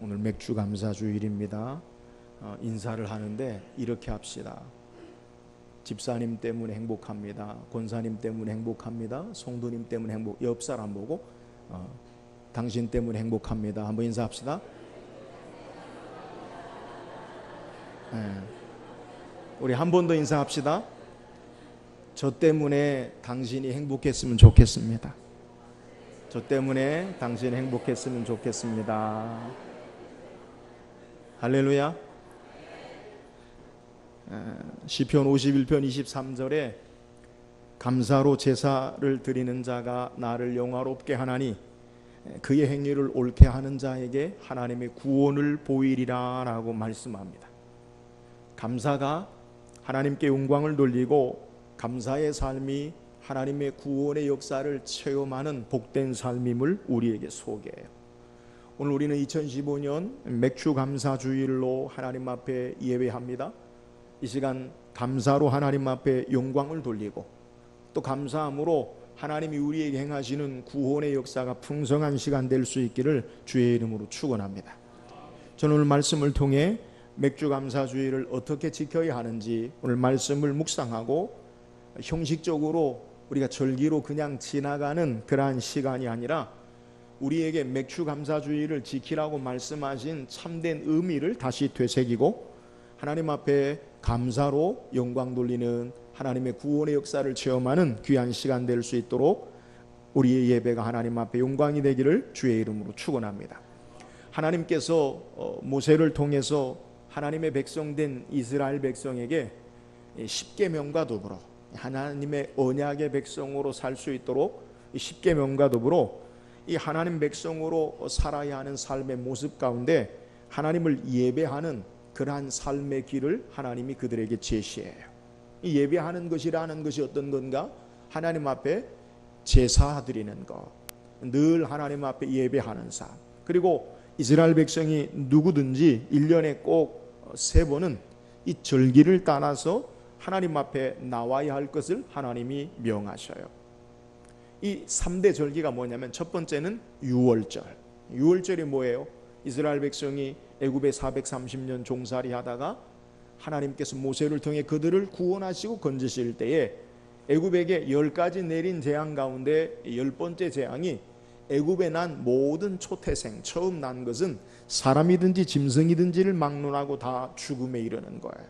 오늘 맥주 감사 주일입니다. 인사를 하는데 이렇게 합시다. 집사님 때문에 행복합니다. 권사님 때문에 행복합니다. 성도님 때문에 옆 사람 보고 당신 때문에 행복합니다. 한번 인사합시다. 우리 한 번 더 인사합시다. 저 때문에 당신이 행복했으면 좋겠습니다. 저 때문에 당신이 행복했으면 좋겠습니다. 할렐루야. 시편 51편 23절에 감사로 제사를 드리는 자가 나를 영화롭게 하나니 그의 행위를 옳게 하는 자에게 하나님의 구원을 보이리라 라고 말씀합니다. 감사가 하나님께 영광을 돌리고 감사의 삶이 하나님의 구원의 역사를 체험하는 복된 삶임을 우리에게 소개해요. 오늘 우리는 2015년 맥주 감사 주일로 하나님 앞에 예배합니다. 이 시간 감사로 하나님 앞에 영광을 돌리고 또 감사함으로 하나님이 우리에게 행하시는 구원의 역사가 풍성한 시간 될 수 있기를 주의 이름으로 축원합니다. 저는 오늘 말씀을 통해 맥주 감사 주일을 어떻게 지켜야 하는지 오늘 말씀을 묵상하고 형식적으로 우리가 절기로 그냥 지나가는 그러한 시간이 아니라 우리에게 맥주 감사 주일을 지키라고 말씀하신 참된 의미를 다시 되새기고 하나님 앞에 감사로 영광 돌리는 하나님의 구원의 역사를 체험하는 귀한 시간 될 수 있도록 우리의 예배가 하나님 앞에 영광이 되기를 주의 이름으로 축원합니다. 하나님께서 모세를 통해서 하나님의 백성된 이스라엘 백성에게 십계명과 더불어 하나님의 언약의 백성으로 살 수 있도록 십계명과 더불어 이 하나님 백성으로 살아야 하는 삶의 모습 가운데 하나님을 예배하는 그러한 삶의 길을 하나님이 그들에게 제시해요. 이 예배하는 것이라는 것이 어떤 건가? 하나님 앞에 제사 드리는 것, 늘 하나님 앞에 예배하는 삶. 그리고 이스라엘 백성이 누구든지 1년에 꼭 3번은 이 절기를 따라서 하나님 앞에 나와야 할 것을 하나님이 명하셔요. 이 3대 절기가 뭐냐면 첫 번째는 유월절. 유월절이 뭐예요? 이스라엘 백성이 애굽에 430년 종살이 하다가 하나님께서 모세를 통해 그들을 구원하시고 건지실 때에 애굽에게 10가지 내린 재앙 가운데 10번째 재앙이 애굽에 난 모든 초태생, 처음 난 것은 사람이든지 짐승이든지를 막론하고 다 죽음에 이르는 거예요.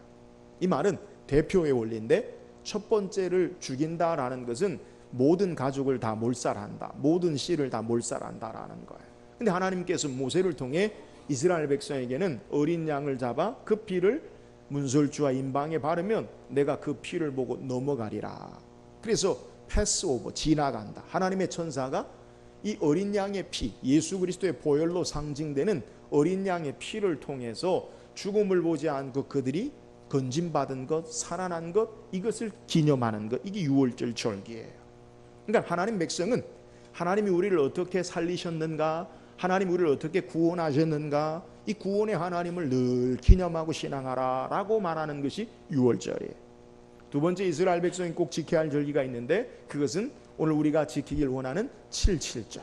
이 말은 대표의 원리인데 첫 번째를 죽인다라는 것은 모든 가족을 다 몰살한다, 모든 씨를 다 몰살한다라는 거예요. 근데 하나님께서 모세를 통해 이스라엘 백성에게는 어린 양을 잡아 그 피를 문설주와 임방에 바르면 내가 그 피를 보고 넘어가리라. 그래서 패스오버, 지나간다. 하나님의 천사가 이 어린 양의 피, 예수 그리스도의 보혈로 상징되는 어린 양의 피를 통해서 죽음을 보지 않고 그들이 건짐받은 것, 살아난 것, 이것을 기념하는 것, 이게 유월절 절기예요. 그러니까 하나님 백성은 하나님이 우리를 어떻게 살리셨는가, 하나님 우리를 어떻게 구원하셨는가, 이 구원의 하나님을 늘 기념하고 신앙하라 라고 말하는 것이 유월절이에요. 두 번째 이스라엘 백성이 꼭 지켜야 할 절기가 있는데 그것은 오늘 우리가 지키길 원하는 7.7절.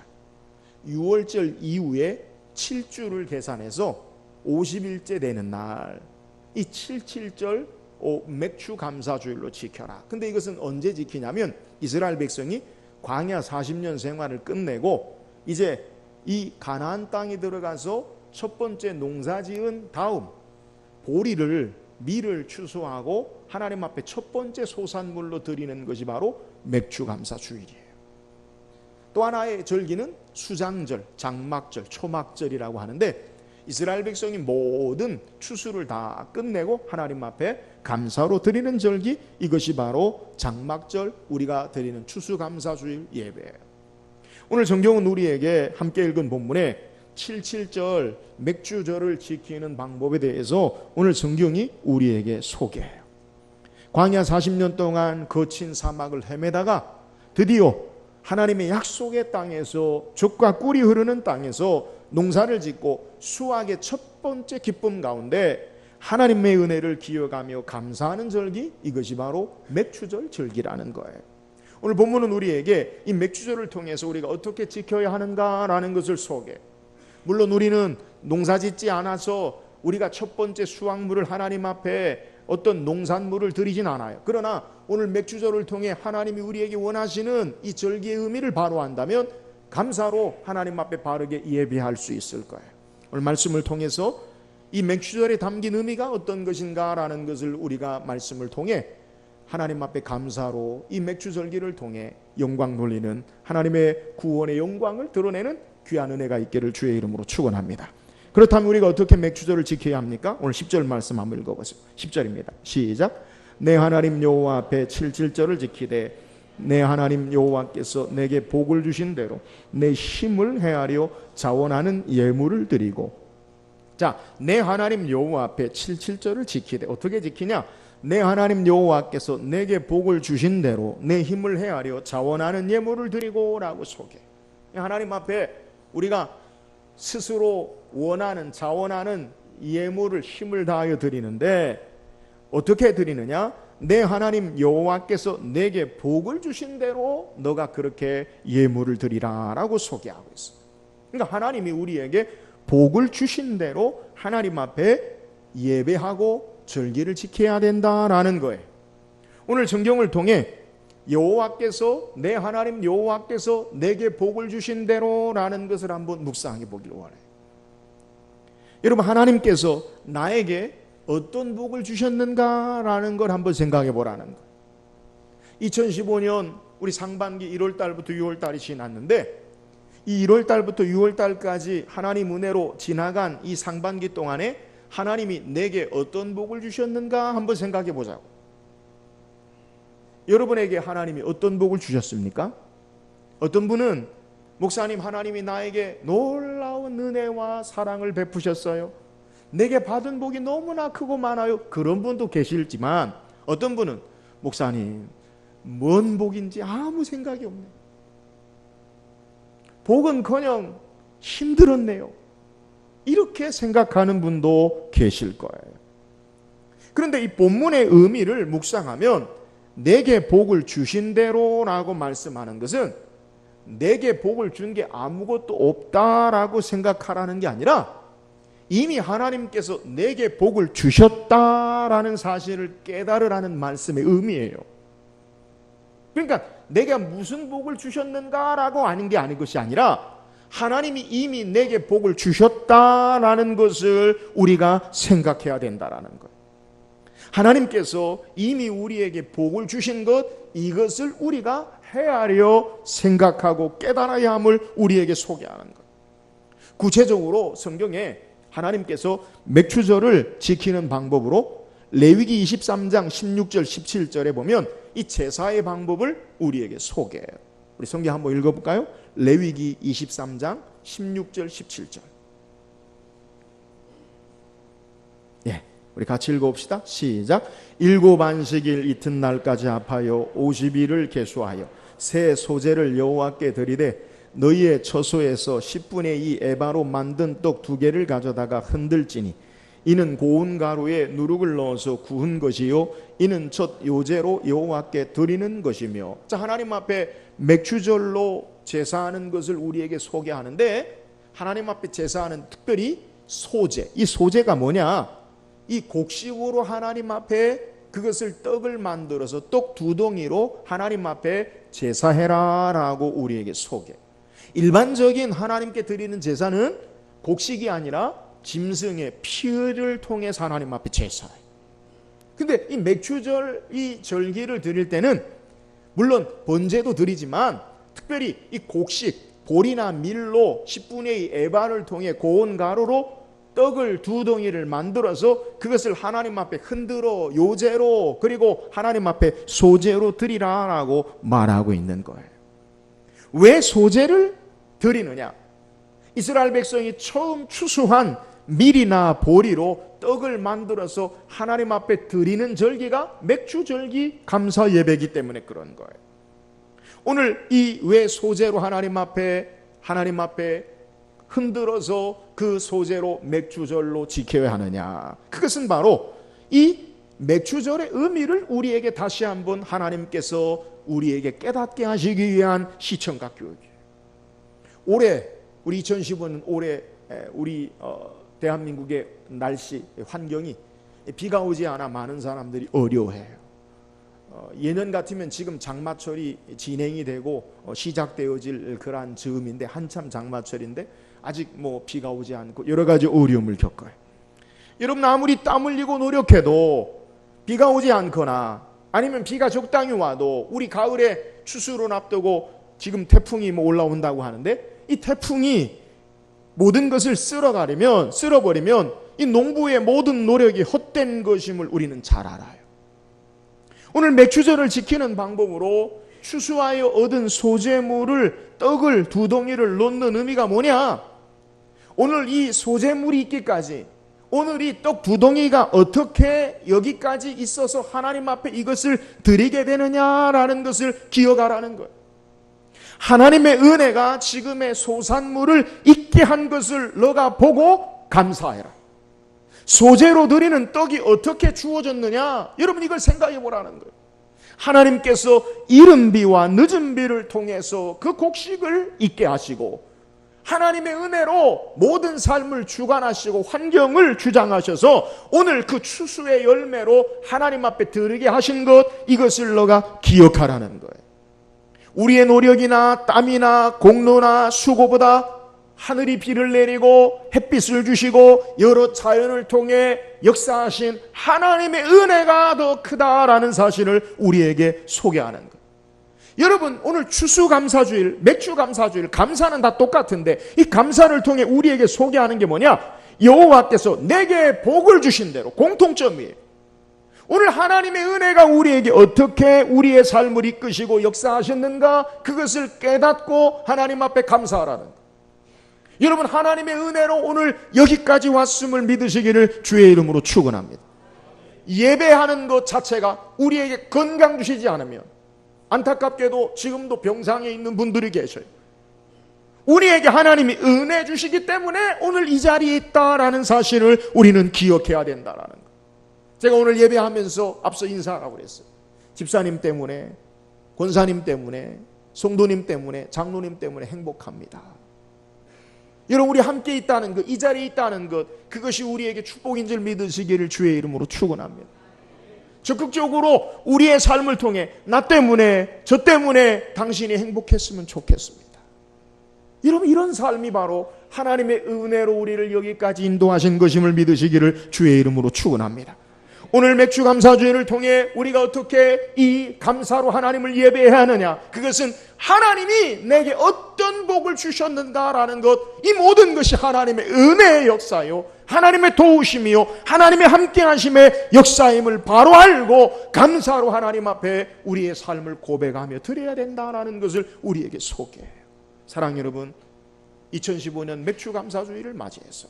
유월절 이후에 7주를 계산해서 50일째 되는 날, 이 7.7절 맥주 감사주일로 지켜라. 근데 이것은 언제 지키냐면 이스라엘 백성이 광야 40년 생활을 끝내고 이제 이 가나안 땅에 들어가서 첫 번째 농사 지은 다음 보리를, 밀을 추수하고 하나님 앞에 첫 번째 소산물로 드리는 것이 바로 맥주 감사주일이에요. 또 하나의 절기는 수장절, 장막절, 초막절이라고 하는데 이스라엘 백성이 모든 추수를 다 끝내고 하나님 앞에 감사로 드리는 절기, 이것이 바로 장막절, 우리가 드리는 추수감사주일 예배예요. 오늘 성경은 우리에게 함께 읽은 본문에 7.7절 맥주절을 지키는 방법에 대해서 오늘 성경이 우리에게 소개해요. 광야 40년 동안 거친 사막을 헤매다가 드디어 하나님의 약속의 땅에서 젖과 꿀이 흐르는 땅에서 농사를 짓고 수확의 첫 번째 기쁨 가운데 하나님의 은혜를 기억하며 감사하는 절기, 이것이 바로 맥주절 절기라는 거예요. 오늘 본문은 우리에게 이 맥주절을 통해서 우리가 어떻게 지켜야 하는가라는 것을 소개해요. 물론 우리는 농사 짓지 않아서 우리가 첫 번째 수확물을 하나님 앞에 어떤 농산물을 드리진 않아요. 그러나 오늘 맥주절을 통해 하나님이 우리에게 원하시는 이 절기의 의미를 바로 안다면 감사로 하나님 앞에 바르게 예배할 수 있을 거예요. 오늘 말씀을 통해서 이 맥주절에 담긴 의미가 어떤 것인가라는 것을 우리가 말씀을 통해 하나님 앞에 감사로 이 맥주절기를 통해 영광 돌리는 하나님의 구원의 영광을 드러내는 귀한 은혜가 있기를 주의 이름으로 축원합니다. 그렇다면 우리가 어떻게 맥주절을 지켜야 합니까? 오늘 10절 말씀 한번 읽어보세요. 10절입니다. 시작. 내 하나님 여호와 앞에 77절을 지키되 내 하나님 여호와께서 내게 복을 주신 대로 내 힘을 헤아려 자원하는 예물을 드리고. 자, 내 하나님 여호와 앞에 77절을 지키되 어떻게 지키냐? 내 하나님 여호와께서 내게 복을 주신 대로 내 힘을 헤아려 자원하는 예물을 드리고 라고 소개. 하나님 앞에 우리가 스스로 원하는 자원하는 예물을 힘을 다하여 드리는데 어떻게 드리느냐? 내 하나님 여호와께서 내게 복을 주신 대로 너가 그렇게 예물을 드리라라고 소개하고 있습니다. 그러니까 하나님이 우리에게 복을 주신 대로 하나님 앞에 예배하고 절기를 지켜야 된다라는 거예요. 오늘 성경을 통해 여호와께서 내 하나님 여호와께서 내게 복을 주신 대로라는 것을 한번 묵상해 보길 원해요. 여러분, 하나님께서 나에게 어떤 복을 주셨는가라는 걸 한번 생각해 보라는 거예요. 2015년 우리 상반기 1월 달부터 6월 달이 지났는데 이 1월 달부터 6월 달까지 하나님 은혜로 지나간 이 상반기 동안에 하나님이 내게 어떤 복을 주셨는가 한번 생각해 보자고. 여러분에게 하나님이 어떤 복을 주셨습니까? 어떤 분은 목사님, 하나님이 나에게 놀라운 은혜와 사랑을 베푸셨어요. 내게 받은 복이 너무나 크고 많아요. 그런 분도 계실지만 어떤 분은 목사님, 뭔 복인지 아무 생각이 없네요. 복은커녕 힘들었네요. 이렇게 생각하는 분도 계실 거예요. 그런데 이 본문의 의미를 묵상하면 내게 복을 주신 대로라고 말씀하는 것은 내게 복을 준 게 아무것도 없다라고 생각하라는 게 아니라 이미 하나님께서 내게 복을 주셨다라는 사실을 깨달으라는 말씀의 의미예요. 그러니까 내가 무슨 복을 주셨는가라고 아는 게 아닌 것이 아니라 하나님이 이미 내게 복을 주셨다라는 것을 우리가 생각해야 된다라는 거예요. 하나님께서 이미 우리에게 복을 주신 것, 이것을 우리가 헤아려 생각하고 깨달아야 함을 우리에게 소개하는 것. 구체적으로 성경에 하나님께서 맥주절을 지키는 방법으로 레위기 23장 16절 17절에 보면 이 제사의 방법을 우리에게 소개해요. 우리 성경 한번 읽어볼까요? 레위기 23장 16절 17절. 예, 우리 같이 읽어봅시다. 시작. 일곱 안식일 이튿날까지 합하여 50일을 계수하여 새 소재를 여호와께 드리되 너희의 처소에서 10분의 2 에바로 만든 떡 2개를 가져다가 흔들지니 이는 고운 가루에 누룩을 넣어서 구운 것이요 이는 첫 요제로 여호와께 드리는 것이며. 자, 하나님 앞에 맥주절로 제사하는 것을 우리에게 소개하는데 하나님 앞에 제사하는 특별히 소제, 이 소제가 뭐냐? 이 곡식으로 하나님 앞에 그것을 떡을 만들어서 떡 2덩이로 하나님 앞에 제사해라라고 우리에게 소개. 일반적인 하나님께 드리는 제사는 곡식이 아니라 짐승의 피를 통해서 하나님 앞에 제사해요. 근데 이 맥주절 이 절기를 드릴 때는 물론 번제도 드리지만 특별히 이 곡식, 보리나 밀로 10분의 2 에바를 통해 고운 가루로 떡을 2덩이를 만들어서 그것을 하나님 앞에 흔들어 요제로 그리고 하나님 앞에 소제로 드리라라고 말하고 있는 거예요. 왜 소제를 드리느냐? 이스라엘 백성이 처음 추수한 밀이나 보리로 떡을 만들어서 하나님 앞에 드리는 절기가 맥주절기 감사 예배이기 때문에 그런 거예요. 오늘 이 왜 소제로 하나님 앞에 흔들어서 그 소제로 맥주절로 지켜야 하느냐? 그것은 바로 이 맥주절의 의미를 우리에게 다시 한번 하나님께서 우리에게 깨닫게 하시기 위한 시청각 교육이에요. 올해 우리 2015년 올해 우리 대한민국의 날씨 환경이 비가 오지 않아 많은 사람들이 어려워해요. 예년 같으면 지금 장마철이 진행이 되고 시작되어질 그러한 즈음인데, 한참 장마철인데 아직 비가 오지 않고 여러 가지 어려움을 겪어요. 여러분, 아무리 땀 흘리고 노력해도 비가 오지 않거나 아니면 비가 적당히 와도, 우리 가을에 추수를 앞두고 지금 태풍이 올라온다고 하는데, 이 태풍이 모든 것을 쓸어버리면 이 농부의 모든 노력이 헛된 것임을 우리는 잘 알아요. 오늘 맥추절을 지키는 방법으로 추수하여 얻은 소재물을, 떡을 2덩이를 놓는 의미가 뭐냐? 오늘 이 소재물이 있기까지, 오늘 이 떡 2덩이가 어떻게 여기까지 있어서 하나님 앞에 이것을 드리게 되느냐라는 것을 기억하라는 거예요. 하나님의 은혜가 지금의 소산물을 있게 한 것을 너가 보고 감사해라. 소재로 드리는 떡이 어떻게 주어졌느냐? 여러분, 이걸 생각해 보라는 거예요. 하나님께서 이른 비와 늦은 비를 통해서 그 곡식을 있게 하시고, 하나님의 은혜로 모든 삶을 주관하시고 환경을 주장하셔서 오늘 그 추수의 열매로 하나님 앞에 드리게 하신 것, 이것을 너가 기억하라는 거예요. 우리의 노력이나 땀이나 공로나 수고보다 하늘이 비를 내리고 햇빛을 주시고 여러 자연을 통해 역사하신 하나님의 은혜가 더 크다라는 사실을 우리에게 소개하는 것. 여러분, 오늘 추수감사주일, 맥주감사주일, 감사는 다 똑같은데 이 감사를 통해 우리에게 소개하는 게 뭐냐? 여호와께서 내게 복을 주신 대로, 공통점이에요. 오늘 하나님의 은혜가 우리에게 어떻게 우리의 삶을 이끄시고 역사하셨는가, 그것을 깨닫고 하나님 앞에 감사하라는 거예요. 여러분, 하나님의 은혜로 오늘 여기까지 왔음을 믿으시기를 주의 이름으로 축원합니다. 예배하는 것 자체가 우리에게 건강 주시지 않으면, 안타깝게도 지금도 병상에 있는 분들이 계셔요. 우리에게 하나님이 은혜 주시기 때문에 오늘 이 자리에 있다라는 사실을 우리는 기억해야 된다라는 거예요. 제가 오늘 예배하면서 앞서 인사하라고 그랬어요. 집사님 때문에, 권사님 때문에, 성도님 때문에, 장로님 때문에 행복합니다. 여러분, 우리 함께 있다는 것, 이 자리에 있다는 것, 그것이 우리에게 축복인 줄 믿으시기를 주의 이름으로 축원합니다. 적극적으로 우리의 삶을 통해 나 때문에, 저 때문에 당신이 행복했으면 좋겠습니다. 여러분, 이런 삶이 바로 하나님의 은혜로 우리를 여기까지 인도하신 것임을 믿으시기를 주의 이름으로 축원합니다. 오늘 맥주감사주일을 통해 우리가 어떻게 이 감사로 하나님을 예배해야 하느냐, 그것은 하나님이 내게 어떤 복을 주셨는가라는 것, 이 모든 것이 하나님의 은혜의 역사요, 하나님의 도우심이요, 하나님의 함께하심의 역사임을 바로 알고 감사로 하나님 앞에 우리의 삶을 고백하며 드려야 된다라는 것을 우리에게 소개해요. 사랑 여러분, 2015년 맥주감사주일을 맞이해서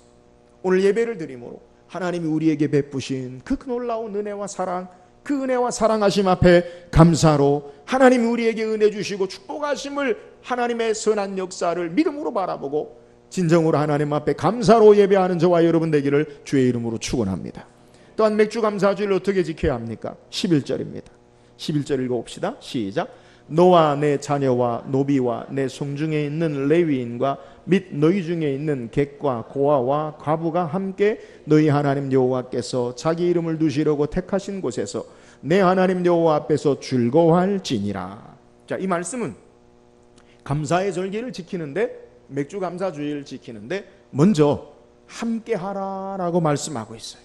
오늘 예배를 드림으로 하나님이 우리에게 베푸신 그 놀라운 은혜와 사랑, 그 은혜와 사랑하심 앞에 감사로 하나님이 우리에게 은혜 주시고 축복하심을, 하나님의 선한 역사를 믿음으로 바라보고 진정으로 하나님 앞에 감사로 예배하는 저와 여러분 되기를 주의 이름으로 축원합니다. 또한 맥주감사주일을 어떻게 지켜야 합니까? 11절입니다. 11절 읽어봅시다. 시작. 너와 내 자녀와 노비와 내 성중에 있는 레위인과 및 너희 중에 있는 객과 고아와 과부가 함께 너희 하나님 여호와께서 자기 이름을 두시려고 택하신 곳에서 내 하나님 여호와 앞에서 즐거워할지니라. 자, 이 말씀은 감사의 절기를 지키는데, 맥주감사주일 지키는데 먼저 함께 하라라고 말씀하고 있어요.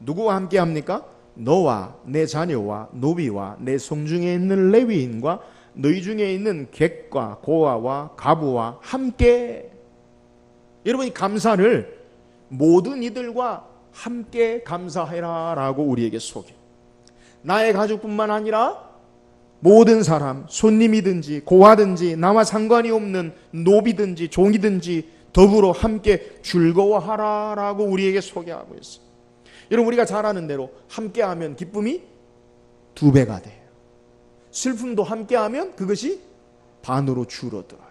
누구와 함께 합니까? 너와 내 자녀와 노비와 내 성중에 있는 레위인과 너희 중에 있는 객과 고아와 과부와 함께. 여러분, 이 감사를 모든 이들과 함께 감사해라 라고 우리에게 소개. 나의 가족뿐만 아니라 모든 사람, 손님이든지 고아든지 나와 상관이 없는 노비든지 종이든지 더불어 함께 즐거워하라 라고 우리에게 소개하고 있어요. 여러분, 우리가 잘 아는 대로 함께하면 기쁨이 2배가 돼요. 슬픔도 함께하면 그것이 반으로 줄어들어요.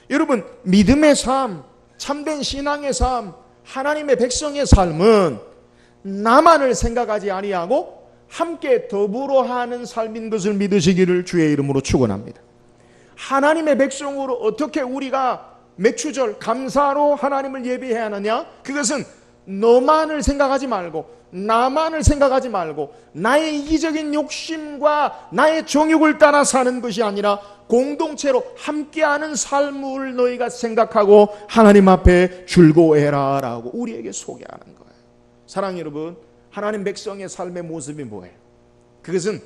여러분, 믿음의 삶, 참된 신앙의 삶, 하나님의 백성의 삶은 나만을 생각하지 아니하고 함께 더불어 하는 삶인 것을 믿으시기를 주의 이름으로 축원합니다. 하나님의 백성으로 어떻게 우리가 맥추절 감사로 하나님을 예배해야 하느냐? 그것은 너만을 생각하지 말고 나만을 생각하지 말고 나의 이기적인 욕심과 나의 정욕을 따라 사는 것이 아니라 공동체로 함께하는 삶을 너희가 생각하고 하나님 앞에 즐거워해라 라고 우리에게 소개하는 거예요. 사랑하는 여러분, 하나님 백성의 삶의 모습이 뭐예요? 그것은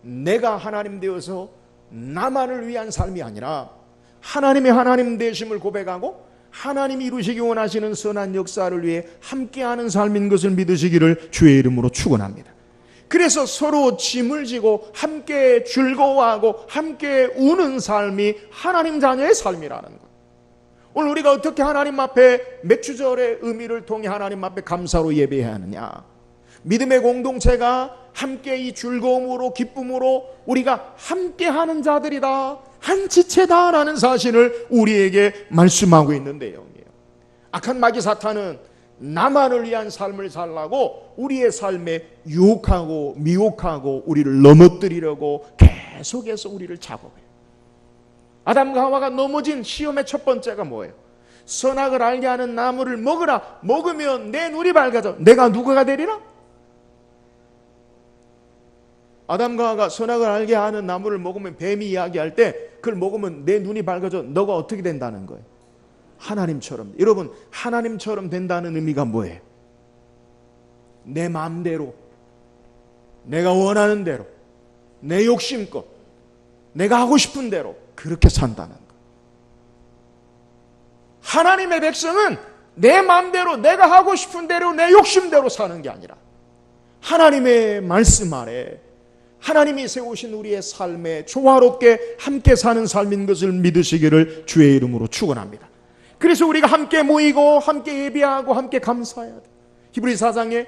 내가 하나님 되어서 나만을 위한 삶이 아니라 하나님의 하나님 되심을 고백하고 하나님이 이루시기 원하시는 선한 역사를 위해 함께하는 삶인 것을 믿으시기를 주의 이름으로 축원합니다. 그래서 서로 짐을 지고 함께 즐거워하고 함께 우는 삶이 하나님 자녀의 삶이라는 거예요. 오늘 우리가 어떻게 하나님 앞에 맥주절의 의미를 통해 하나님 앞에 감사로 예배해야 하느냐? 믿음의 공동체가 함께 이 즐거움으로 기쁨으로 우리가 함께하는 자들이다, 한 지체다라는 사실을 우리에게 말씀하고 있는 내용이에요. 악한 마귀 사탄은 나만을 위한 삶을 살라고 우리의 삶에 유혹하고 미혹하고 우리를 넘어뜨리려고 계속해서 우리를 작업해요. 아담과 하와가 넘어진 시험의 첫 번째가 뭐예요? 선악을 알게 하는 나무를 먹으라. 먹으면 내 눈이 밝아져. 내가 누구가 되리라? 아담과 하와가 선악을 알게 하는 나무를 먹으면, 뱀이 이야기할 때 그걸 먹으면 내 눈이 밝아져. 너가 어떻게 된다는 거예요? 하나님처럼. 여러분, 하나님처럼 된다는 의미가 뭐예요? 내 마음대로, 내가 원하는 대로, 내 욕심껏, 내가 하고 싶은 대로 그렇게 산다는 거예요. 하나님의 백성은 내 마음대로, 내가 하고 싶은 대로, 내 욕심대로 사는 게 아니라 하나님의 말씀 아래 하나님이 세우신 우리의 삶에 조화롭게 함께 사는 삶인 것을 믿으시기를 주의 이름으로 축원합니다. 그래서 우리가 함께 모이고 함께 예배하고 함께 감사해야 돼. 히브리서 4장에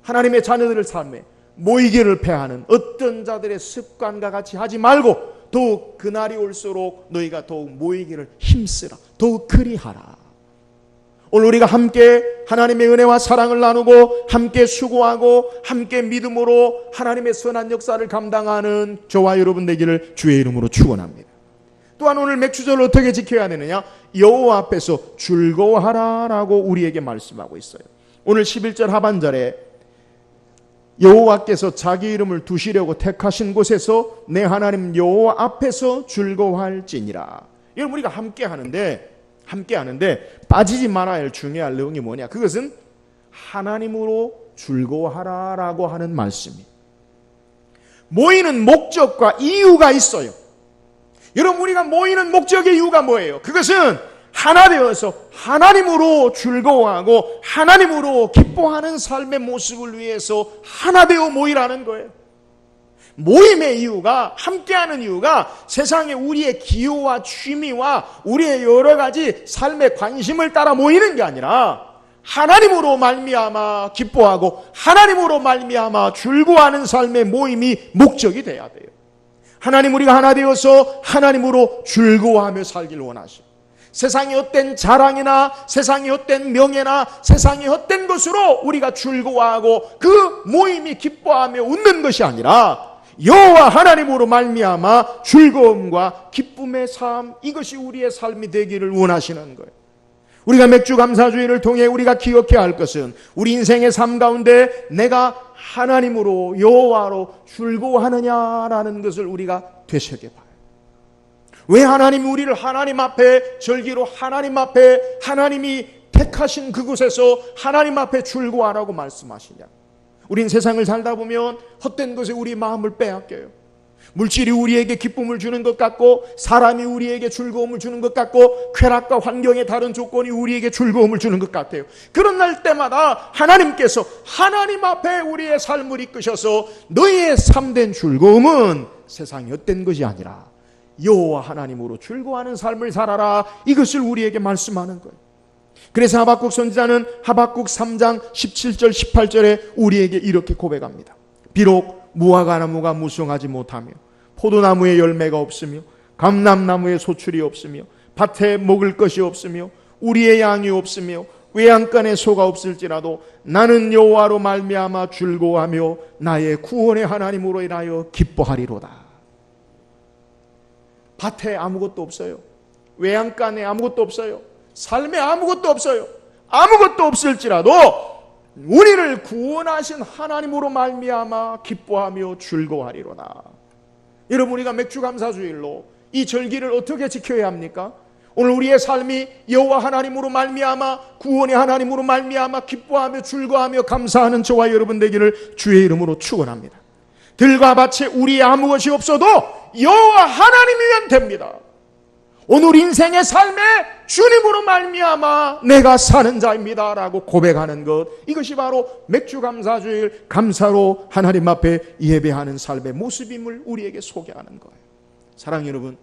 하나님의 자녀들의 삶에 모이기를 패하는 어떤 자들의 습관과 같이 하지 말고 더욱 그날이 올수록 너희가 더욱 모이기를 힘쓰라. 더욱 그리하라. 오늘 우리가 함께 하나님의 은혜와 사랑을 나누고 함께 수고하고 함께 믿음으로 하나님의 선한 역사를 감당하는 저와 여러분 되기를 주의 이름으로 축원합니다. 또한 오늘 맥주절을 어떻게 지켜야 되느냐? 여호와 앞에서 즐거워하라라고 우리에게 말씀하고 있어요. 오늘 11절 하반절에 여호와께서 자기 이름을 두시려고 택하신 곳에서 내 하나님 여호와 앞에서 즐거워할지니라. 여러분, 우리가 함께 하는데 빠지지 말아야 할 중요한 내용이 뭐냐? 그것은 하나님으로 즐거워하라라고 하는 말씀이. 모이는 목적과 이유가 있어요. 여러분, 우리가 모이는 목적의 이유가 뭐예요? 그것은 하나 되어서 하나님으로 즐거워하고 하나님으로 기뻐하는 삶의 모습을 위해서 하나 되어 모이라는 거예요. 모임의 이유가, 함께하는 이유가 세상에 우리의 기호와 취미와 우리의 여러 가지 삶의 관심을 따라 모이는 게 아니라 하나님으로 말미암아 기뻐하고 하나님으로 말미암아 즐거워하는 삶의 모임이 목적이 돼야 돼요. 하나님, 우리가 하나 되어서 하나님으로 즐거워하며 살길 원하시고, 세상의 헛된 자랑이나 세상의 헛된 명예나 세상의 헛된 것으로 우리가 즐거워하고 그 모임이 기뻐하며 웃는 것이 아니라 여호와 하나님으로 말미암아 즐거움과 기쁨의 삶, 이것이 우리의 삶이 되기를 원하시는 거예요. 우리가 맥주 감사주의를 통해 우리가 기억해야 할 것은 우리 인생의 삶 가운데 내가 하나님으로 여호와로 즐거워하느냐라는 것을 우리가 되새겨봐요. 왜 하나님이 우리를 하나님 앞에 절기로 하나님 앞에 하나님이 택하신 그곳에서 하나님 앞에 즐거워하라고 말씀하시냐? 우린 세상을 살다 보면 헛된 것에 우리 마음을 빼앗겨요. 물질이 우리에게 기쁨을 주는 것 같고 사람이 우리에게 즐거움을 주는 것 같고 쾌락과 환경의 다른 조건이 우리에게 즐거움을 주는 것 같아요. 그런 날 때마다 하나님께서 하나님 앞에 우리의 삶을 이끄셔서 너희의 참된 즐거움은 세상이 헛된 것이 아니라 여호와 하나님으로 즐거워하는 삶을 살아라, 이것을 우리에게 말씀하는 거예요. 그래서 하박국 선지자는 하박국 3장 17절 18절에 우리에게 이렇게 고백합니다. 비록 무화과나무가 무성하지 못하며 포도나무에 열매가 없으며 감람나무에 소출이 없으며 밭에 먹을 것이 없으며 우리의 양이 없으며 외양간에 소가 없을지라도 나는 여호와로 말미암아 즐거워하며 나의 구원의 하나님으로 인하여 기뻐하리로다. 밭에 아무것도 없어요. 외양간에 아무것도 없어요. 삶에 아무것도 없어요. 아무것도 없을지라도 우리를 구원하신 하나님으로 말미암아 기뻐하며 즐거워하리로다. 여러분, 우리가 맥주감사주일로 이 절기를 어떻게 지켜야 합니까? 오늘 우리의 삶이 여호와 하나님으로 말미암아 구원의 하나님으로 말미암아 기뻐하며 즐거워하며 감사하는 저와 여러분 되기를 주의 이름으로 축원합니다. 들과 밭에 우리의 아무것이 없어도 여호와 하나님이면 됩니다. 오늘 인생의 삶에 주님으로 말미암아 내가 사는 자입니다 라고 고백하는 것, 이것이 바로 맥주감사주일 감사로 하나님 앞에 예배하는 삶의 모습임을 우리에게 소개하는 거예요. 사랑하는 여러분,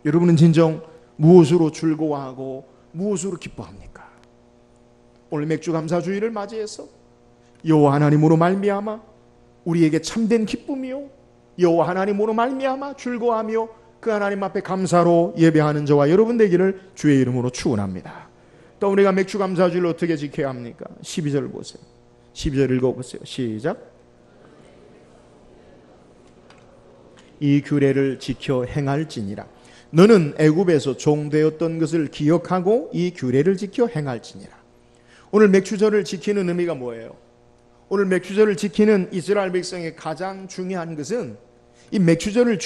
여러분은 진정 무엇으로 즐거워하고 무엇으로 기뻐합니까? 오늘 맥주감사주일을 맞이해서 여호와 하나님으로 말미암아 우리에게 참된 기쁨이요 여호와 하나님으로 말미암아 즐거워하며 그 하나님 앞에 감사로 예배하는 저와 여러분 되기를 주의 이름으로 축원합니다. 또 우리가 맥주감사주일을 어떻게 지켜야 합니까? 12절 보세요. 12절 읽어보세요. 시작. 이 규례를 지켜 행할지니라. 너는 애굽에서 종되었던 것을 기억하고 이 규례를 지켜 행할지니라. 오늘 맥주절을 지키는 의미가 뭐예요? 오늘 맥주절을 지키는 이스라엘 백성의 가장 중요한 것은 이 맥주절을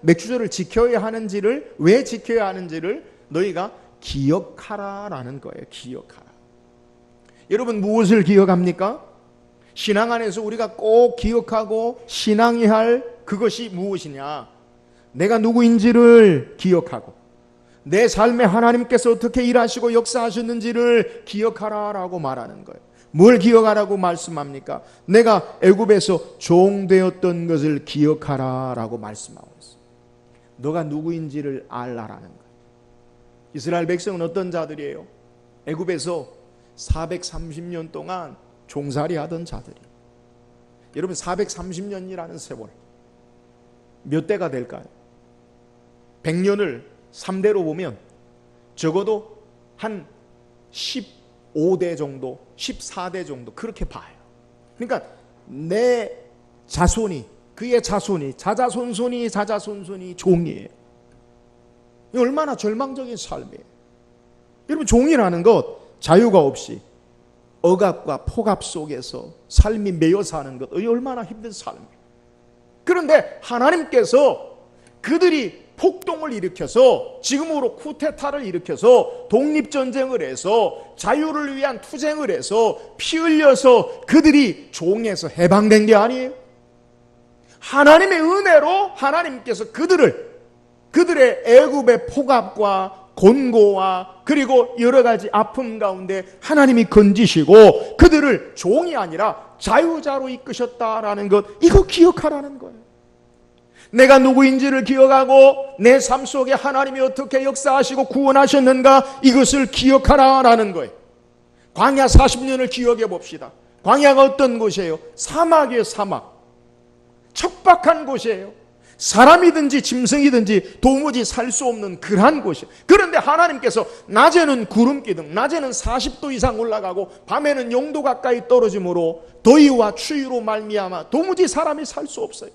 맥주절을 지켜야 하는지를, 왜 지켜야 하는지를 너희가 기억하라라는 거예요. 기억하라. 여러분, 무엇을 기억합니까? 신앙 안에서 우리가 꼭 기억하고 신앙해야 할 그것이 무엇이냐? 내가 누구인지를 기억하고 내 삶에 하나님께서 어떻게 일하시고 역사하셨는지를 기억하라라고 말하는 거예요. 뭘 기억하라고 말씀합니까? 내가 애굽에서 종되었던 것을 기억하라라고 말씀하고 있어요. 너가 누구인지를 알라라는 거예요. 이스라엘 백성은 어떤 자들이에요? 애굽에서 430년 동안 종살이 하던 자들이. 여러분, 430년이라는 세월 몇 대가 될까요? 100년을 3대로 보면 적어도 한 15대 정도, 14대 정도 그렇게 봐요. 그러니까 내 자손이, 그의 자손이, 자자손손이 종이에요. 이 얼마나 절망적인 삶이에요. 여러분, 종이라는 것 자유가 없이 억압과 폭압 속에서 삶이 매여 사는 것, 이 얼마나 힘든 삶이에요. 그런데 하나님께서 그들이 폭동을 일으켜서, 지금으로 쿠데타를 일으켜서 독립전쟁을 해서 자유를 위한 투쟁을 해서 피 흘려서 그들이 종에서 해방된 게 아니에요. 하나님의 은혜로 하나님께서 그들의 애굽의 폭압과 곤고와 그리고 여러 가지 아픔 가운데 하나님이 건지시고 그들을 종이 아니라 자유자로 이끄셨다라는 것, 이거 기억하라는 거예요. 내가 누구인지를 기억하고 내 삶 속에 하나님이 어떻게 역사하시고 구원하셨는가, 이것을 기억하라라는 거예요. 광야 40년을 기억해 봅시다. 광야가 어떤 곳이에요? 사막이에요. 사막. 척박한 곳이에요. 사람이든지 짐승이든지 도무지 살 수 없는 그러한 곳이에요. 그런데 하나님께서 낮에는 구름기둥, 낮에는 40도 이상 올라가고 밤에는 0도 가까이 떨어짐으로 더위와 추위로 말미암아 도무지 사람이 살 수 없어요.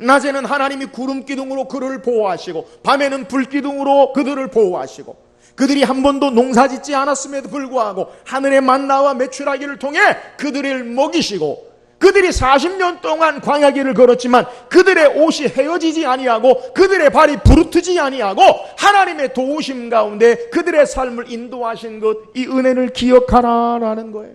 낮에는 하나님이 구름기둥으로 그들을 보호하시고 밤에는 불기둥으로 그들을 보호하시고, 그들이 한 번도 농사짓지 않았음에도 불구하고 하늘의 만나와 메추라기를 통해 그들을 먹이시고, 그들이 40년 동안 광야길을 걸었지만 그들의 옷이 헤어지지 아니하고 그들의 발이 부르트지 아니하고 하나님의 도우심 가운데 그들의 삶을 인도하신 것, 이 은혜를 기억하라라는 거예요.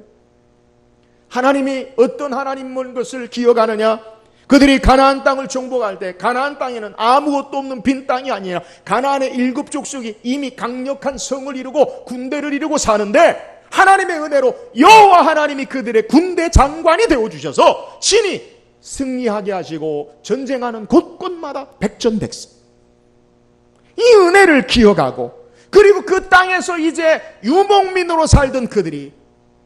하나님이 어떤 하나님인 것을 기억하느냐? 그들이 가나안 땅을 정복할 때 가나안 땅에는 아무것도 없는 빈 땅이 아니라 가나안의 7 족속이 이미 강력한 성을 이루고 군대를 이루고 사는데, 하나님의 은혜로 여호와 하나님이 그들의 군대 장관이 되어주셔서 친히 승리하게 하시고 전쟁하는 곳곳마다 백전백승. 이 은혜를 기억하고, 그리고 그 땅에서 이제 유목민으로 살던 그들이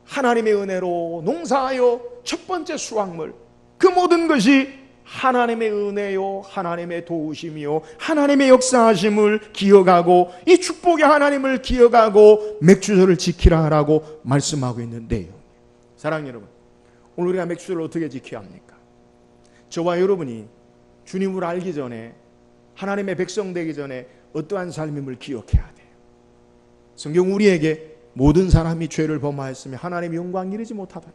하나님의 은혜로 농사하여 첫 번째 수확물, 그 모든 것이 하나님의 은혜요, 하나님의 도우심이요, 하나님의 역사하심을 기억하고 이 축복의 하나님을 기억하고 맥주절을 지키라 하라고 말씀하고 있는데요. 사랑하는 여러분, 오늘 우리가 맥주절을 어떻게 지켜야 합니까? 저와 여러분이 주님을 알기 전에 하나님의 백성 되기 전에 어떠한 삶임을 기억해야 돼요. 성경 우리에게 모든 사람이 죄를 범하였으며 하나님의 영광 이르지 못하더니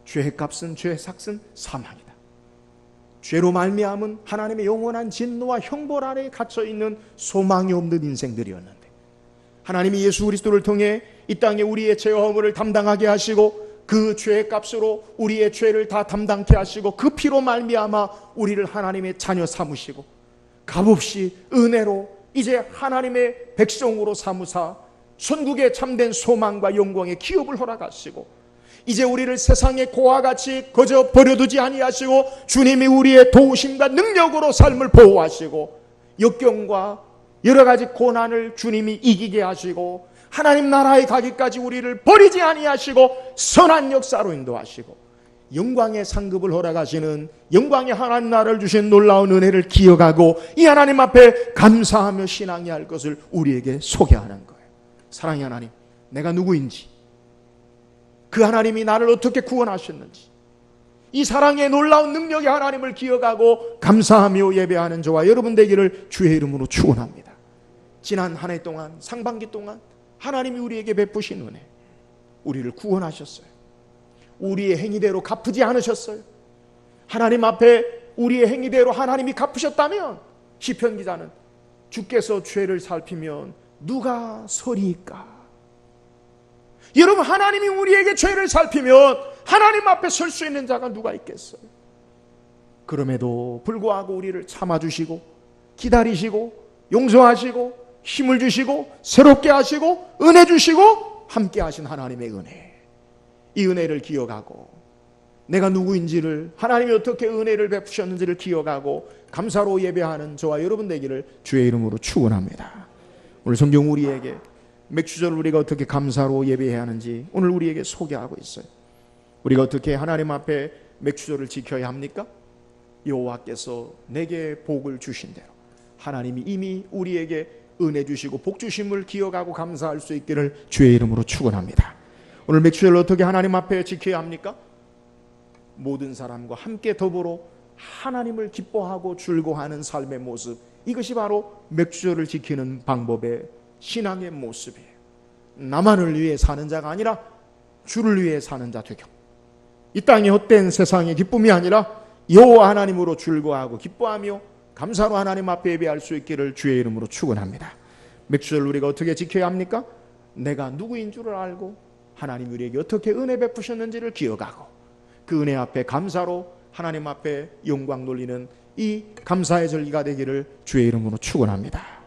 죄의 값은 죄의 삭은 사망이다. 죄로 말미암은 하나님의 영원한 진노와 형벌 아래에 갇혀 있는 소망이 없는 인생들이었는데 하나님이 예수 그리스도를 통해 이 땅에 우리의 죄와 허물을 담당하게 하시고 그 죄의 값으로 우리의 죄를 다 담당케 하시고 그 피로 말미암아 우리를 하나님의 자녀 삼으시고 값없이 은혜로 이제 하나님의 백성으로 삼으사 천국의 참된 소망과 영광의 기업을 허락하시고 이제 우리를 세상의 고와 같이 거저 버려두지 아니하시고 주님이 우리의 도우심과 능력으로 삶을 보호하시고 역경과 여러 가지 고난을 주님이 이기게 하시고 하나님 나라에 가기까지 우리를 버리지 아니하시고 선한 역사로 인도하시고 영광의 상급을 허락하시는 영광의 하나님 나라를 주신 놀라운 은혜를 기억하고 이 하나님 앞에 감사하며 신앙해야 할 것을 우리에게 소개하는 거예요. 사랑의 하나님, 내가 누구인지, 그 하나님이 나를 어떻게 구원하셨는지, 이 사랑의 놀라운 능력의 하나님을 기억하고 감사하며 예배하는 저와 여러분 되기를 주의 이름으로 축원합니다. 지난 한 해 동안, 상반기 동안 하나님이 우리에게 베푸신 은혜, 우리를 구원하셨어요. 우리의 행위대로 갚지 않으셨어요. 하나님 앞에 우리의 행위대로 하나님이 갚으셨다면 시편 기자는 주께서 죄를 살피면 누가 서리이까? 여러분, 하나님이 우리에게 죄를 살피면 하나님 앞에 설 수 있는 자가 누가 있겠어요? 그럼에도 불구하고 우리를 참아주시고 기다리시고 용서하시고 힘을 주시고 새롭게 하시고 은혜 주시고 함께 하신 하나님의 은혜, 이 은혜를 기억하고 내가 누구인지를, 하나님이 어떻게 은혜를 베푸셨는지를 기억하고 감사로 예배하는 저와 여러분 되기를 주의 이름으로 축원합니다. 오늘 성경 우리에게 맥주절을 우리가 어떻게 감사로 예배해야 하는지 오늘 우리에게 소개하고 있어요. 우리가 어떻게 하나님 앞에 맥주절을 지켜야 합니까? 여호와께서 내게 복을 주신 대로 하나님이 이미 우리에게 은혜 주시고 복 주심을 기억하고 감사할 수 있기를 주의 이름으로 축원합니다. 오늘 맥주절을 어떻게 하나님 앞에 지켜야 합니까? 모든 사람과 함께 더불어 하나님을 기뻐하고 즐거워하는 삶의 모습, 이것이 바로 맥주절을 지키는 방법의 신앙의 모습이에요. 나만을 위해 사는 자가 아니라 주를 위해 사는 자 되고, 이 땅의 헛된 세상의 기쁨이 아니라 여호와 하나님으로 즐거워하고 기뻐하며 감사로 하나님 앞에 예배할 수 있기를 주의 이름으로 축원합니다. 맥주절 우리가 어떻게 지켜야 합니까? 내가 누구인 줄을 알고 하나님 우리에게 어떻게 은혜 베푸셨는지를 기억하고 그 은혜 앞에 감사로 하나님 앞에 영광 돌리는 이 감사의 절기가 되기를 주의 이름으로 축원합니다.